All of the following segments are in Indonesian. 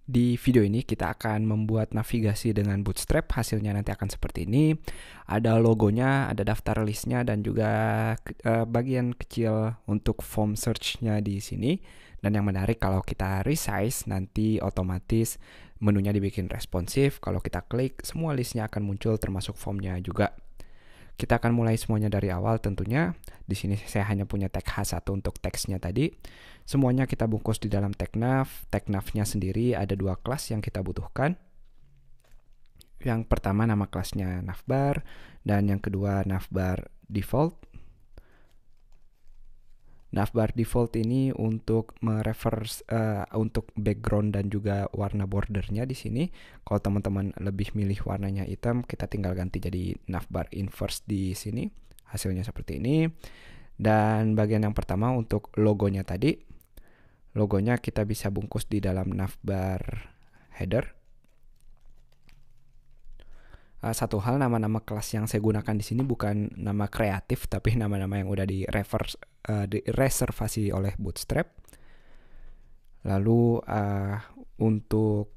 Di video ini kita akan membuat navigasi dengan Bootstrap. Hasilnya nanti akan seperti ini. Ada logonya, ada daftar listnya, dan juga bagian kecil untuk form search-nya di sini. Dan yang menarik kalau kita resize, nanti otomatis menunya dibikin responsif. Kalau kita klik, semua listnya akan muncul termasuk formnya juga. Kita akan mulai semuanya dari awal tentunya. Di sini saya hanya punya tag H1 untuk teksnya tadi. Semuanya kita bungkus di dalam tag nav. Tag nav-nya sendiri ada dua kelas yang kita butuhkan. Yang pertama nama kelasnya navbar dan yang kedua navbar default. Navbar default ini untuk mereverse untuk background dan juga warna bordernya di sini. Kalau teman-teman lebih milih warnanya hitam, kita tinggal ganti jadi navbar inverse di sini. Hasilnya seperti ini. Dan bagian yang pertama untuk logonya tadi. Logonya kita bisa bungkus di dalam navbar header. Satu hal, nama-nama kelas yang saya gunakan di sini bukan nama kreatif, tapi nama-nama yang udah direservasi oleh Bootstrap. Lalu untuk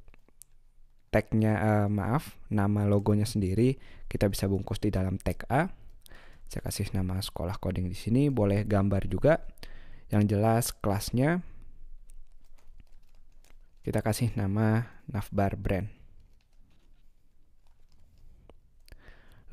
tagnya, nama logonya sendiri kita bisa bungkus di dalam tag A. Saya kasih nama sekolah coding di sini, boleh gambar juga. Yang jelas kelasnya kita kasih nama navbar brand.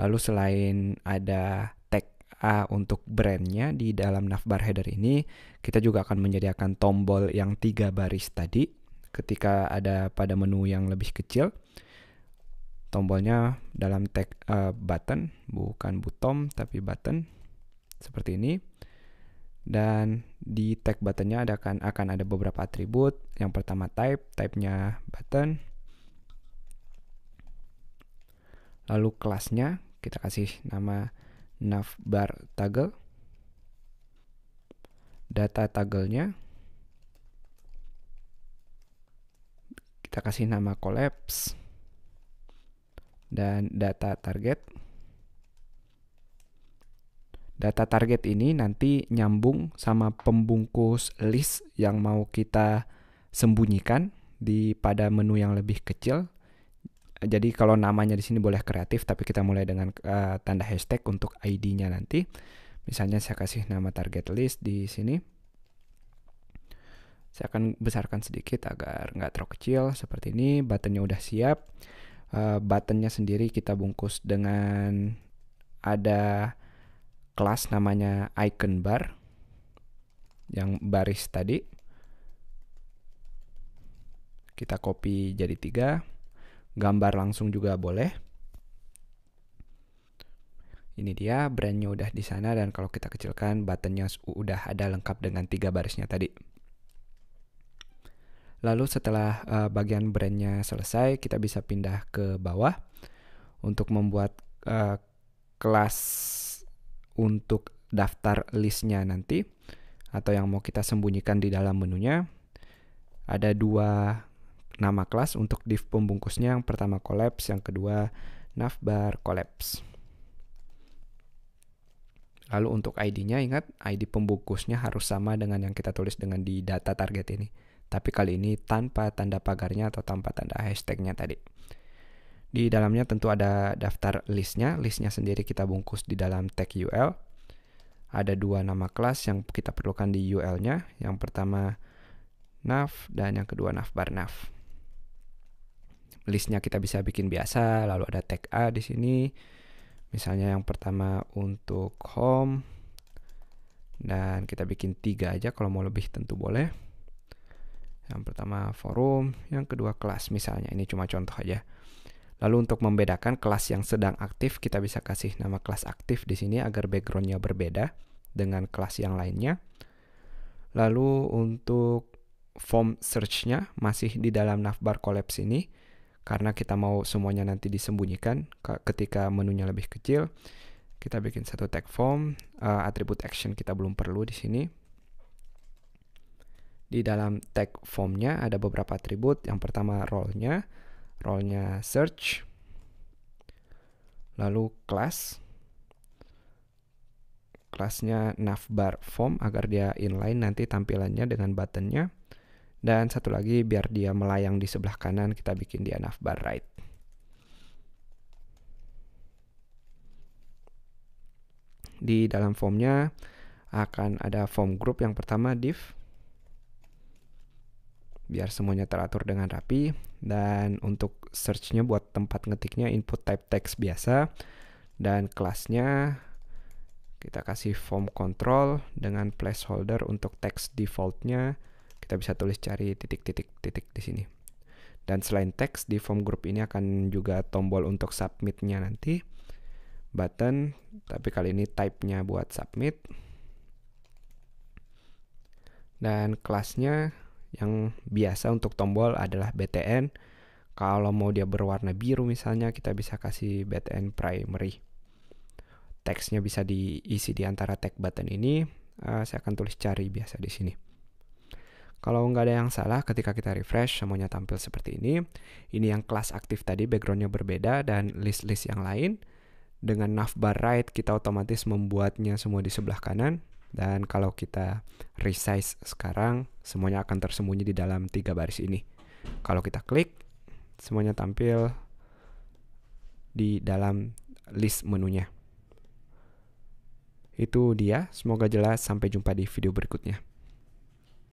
Lalu selain ada tag A untuk brandnya di dalam navbar header ini, kita juga akan menyediakan tombol yang 3 baris tadi. Ketika ada pada menu yang lebih kecil, tombolnya dalam tag button, bukan button tapi button, seperti ini. Dan di tag buttonnya akan ada beberapa atribut. Yang pertama type-nya button. Lalu kelasnya kita kasih nama navbar toggle. Data toggle-nya kita kasih nama collapse. Dan data target. Data target ini nanti nyambung sama pembungkus list yang mau kita sembunyikan pada menu yang lebih kecil. Jadi kalau namanya di sini boleh kreatif, tapi kita mulai dengan tanda hashtag untuk ID-nya nanti. Misalnya saya kasih nama target list di sini. Saya akan besarkan sedikit agar nggak terlalu kecil seperti ini. Buttonnya udah siap. Buttonnya sendiri kita bungkus dengan ada kelas namanya icon bar yang baris tadi. Kita copy jadi 3. Gambar langsung juga boleh. Ini dia, brandnya udah di sana, dan kalau kita kecilkan, buttonnya udah ada lengkap dengan 3 barisnya tadi. Lalu setelah bagian brandnya selesai, kita bisa pindah ke bawah untuk membuat kelas untuk daftar listnya nanti, atau yang mau kita sembunyikan di dalam menunya. Ada 2 nama kelas untuk div pembungkusnya. Yang pertama collapse, yang kedua navbar collapse. Lalu untuk ID-nya, ingat ID pembungkusnya harus sama dengan yang kita tulis dengan di data target ini. Tapi kali ini tanpa tanda pagarnya atau tanpa tanda hashtagnya tadi. Di dalamnya tentu ada daftar listnya. Listnya sendiri kita bungkus di dalam tag UL. Ada 2 nama kelas yang kita perlukan di UL-nya. Yang pertama nav dan yang kedua navbar nav. Listnya kita bisa bikin biasa, lalu ada tag A di sini. Misalnya yang pertama untuk home, dan kita bikin 3 aja, kalau mau lebih tentu boleh. Yang pertama forum, yang kedua kelas misalnya. Ini cuma contoh aja. Lalu untuk membedakan kelas yang sedang aktif, kita bisa kasih nama kelas aktif di sini agar backgroundnya berbeda dengan kelas yang lainnya. Lalu untuk form search-nya masih di dalam navbar collapse ini. Karena kita mau semuanya nanti disembunyikan ketika menunya lebih kecil, kita bikin satu tag form. Atribut action kita belum perlu di sini. Di dalam tag formnya ada beberapa atribut. Yang pertama role-nya search. Lalu kelasnya navbar form agar dia inline nanti tampilannya dengan buttonnya. Dan satu lagi, biar dia melayang di sebelah kanan, kita bikin dia navbar right. Di dalam formnya akan ada form group yang pertama, div, biar semuanya teratur dengan rapi. Dan untuk search-nya buat tempat ngetiknya input type text biasa. Dan kelasnya kita kasih form control dengan placeholder untuk text defaultnya. Kita bisa tulis cari titik-titik-titik di sini. Dan selain text, di form group ini akan juga tombol untuk submit-nya nanti. Button, tapi kali ini type-nya buat submit. Dan kelasnya yang biasa untuk tombol adalah btn. Kalau mau dia berwarna biru misalnya, kita bisa kasih btn primary. Teksnya bisa diisi di antara tag button ini. Saya akan tulis cari biasa di sini. Kalau nggak ada yang salah, ketika kita refresh, semuanya tampil seperti ini. Ini yang kelas aktif tadi, backgroundnya berbeda, dan list-list yang lain. Dengan navbar right, kita otomatis membuatnya semua di sebelah kanan. Dan kalau kita resize sekarang, semuanya akan tersembunyi di dalam 3 baris ini. Kalau kita klik, semuanya tampil di dalam list menunya. Itu dia, semoga jelas. Sampai jumpa di video berikutnya.